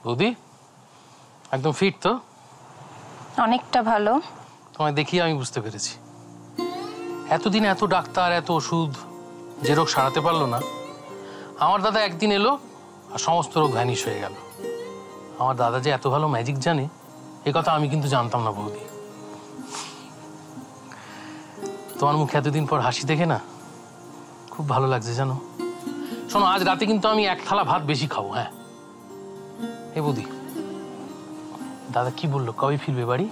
বৌদি একদম ফিট তো? অনেকটা ভালো। তোমায় দেখিয়ে আমি বুঝতে পেরেছি এতদিন এত ডাক্তার এত ওষুধ যে রোগ সারাতে পারলো না, আমার দাদা একদিন এলো আর সমস্ত রোগ ভ্যানিশ হয়ে গেল। আমার দাদা যে এত ভালো ম্যাজিক জানে এ কথা আমি কিন্তু জানতাম না বৌদি। তোমার মুখে এতদিন পর হাসি দেখে না খুব ভালো লাগছে জানো। শোনো, আজ রাতে কিন্তু আমি এক থালা ভাত বেশি খাবো। হ্যাঁ এ বৌদি, দাদা কি বললো, কবে ফিরবে বাড়ি?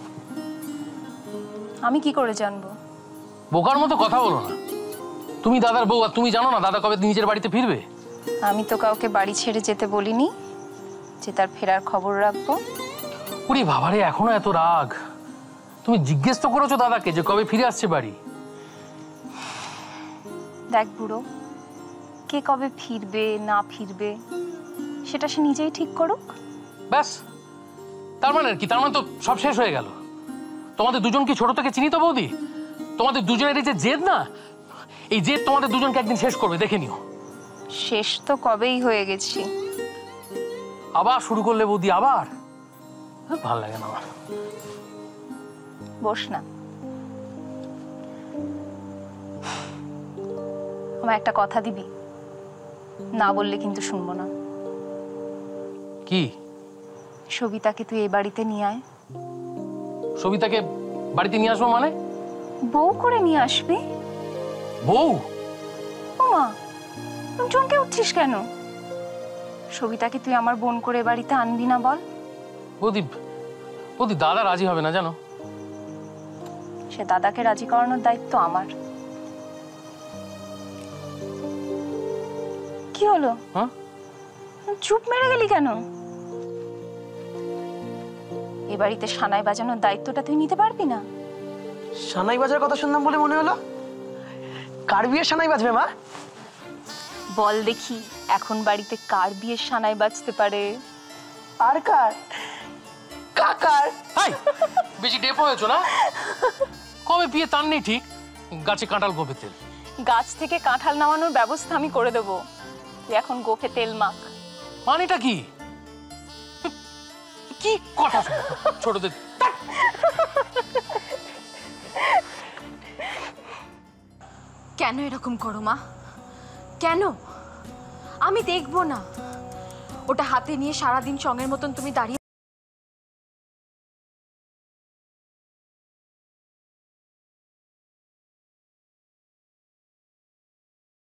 আমি কি করে জানবো? বোকার মতো কথা বলো না। তুমি দাদার বউ আর তুমি জানো না দাদা কবে নিজের বাড়িতে ফিরবে? আমি তো কাউকে বাড়ি ছেড়ে যেতে বলিনি যে তার ফেরার খবর রাখবো। ওরে বাবারে, এখনো এত রাগ? তুমি জিজ্ঞেস তো করেছো দাদাকে যে কবে ফিরে আসছে বাড়ি? দেখ বুড়ো, কে কবে ফিরবে না ফিরবে সেটা সে নিজেই ঠিক করুক। ব্যাস, তার মানে কি? তার মানে তো সব শেষ হয়ে গেল। তোমাদের দুজন কি ছোট থেকে চিনি তো বৌদি? তোমাদের দুজনের এই যে জেদ না, এই জেদ তোমাদের দুজনকে একদিন শেষ করবে, দেখে নিও। শেষ তো কবেই হয়ে গেছি। আবার শুরু করলে বৌদি, আবার? ভাল লাগে না আমার। বস না, আমার একটা কথা দিবি? না বললে কিন্তু শুনবো না। কি? সবিতাকে তুই এই বাড়িতে নিয়ে আয়। সবিতাকে বাড়িতে নিয়ে আসবো মানে? বউ করে নিয়ে আসবি। বউ? ও মা, তুই চমকে উঠছিস কেন? সবিতাকে তুই আমার বোন করে বাড়িতে আনবি না বল? বৌদি, বৌদি দাদা রাজি হবে না জানো। সে দাদাকে রাজি করানোর দায়িত্ব আমার। কি হলো? হ্যাঁ, চুপ মেরে গেলি কেন? এ বাড়িতে সানাই বাজানোর দায়িত্বটা তুই নিতে পারবি না? সানাই বাজার কথা শুনলাম বলে মনে হলো। কার বিয়ের সানাই বাজবে মা? বল দেখি, এখন বাড়িতে কার বিয়ের সানাই বাজতে পারে? আর কার? কাকার। হাই, বেশি ডেপ হয়েছো না? কবে বিয়ে তার নেই ঠিক, গাছে কাঁঠাল গোপে তেল। গাছ থেকে কাঁঠাল নামানোর ব্যবস্থা আমি করে দেবো, তুই এখন গোফে তেল মাখ। মানেটা কি? কি কথা ছোটদের? কেন এরকম করো মা? কেন? আমি দেখবো না? ওটা হাতে নিয়ে সারাদিন সঙ্গের মতন তুমি দাঁড়িয়ে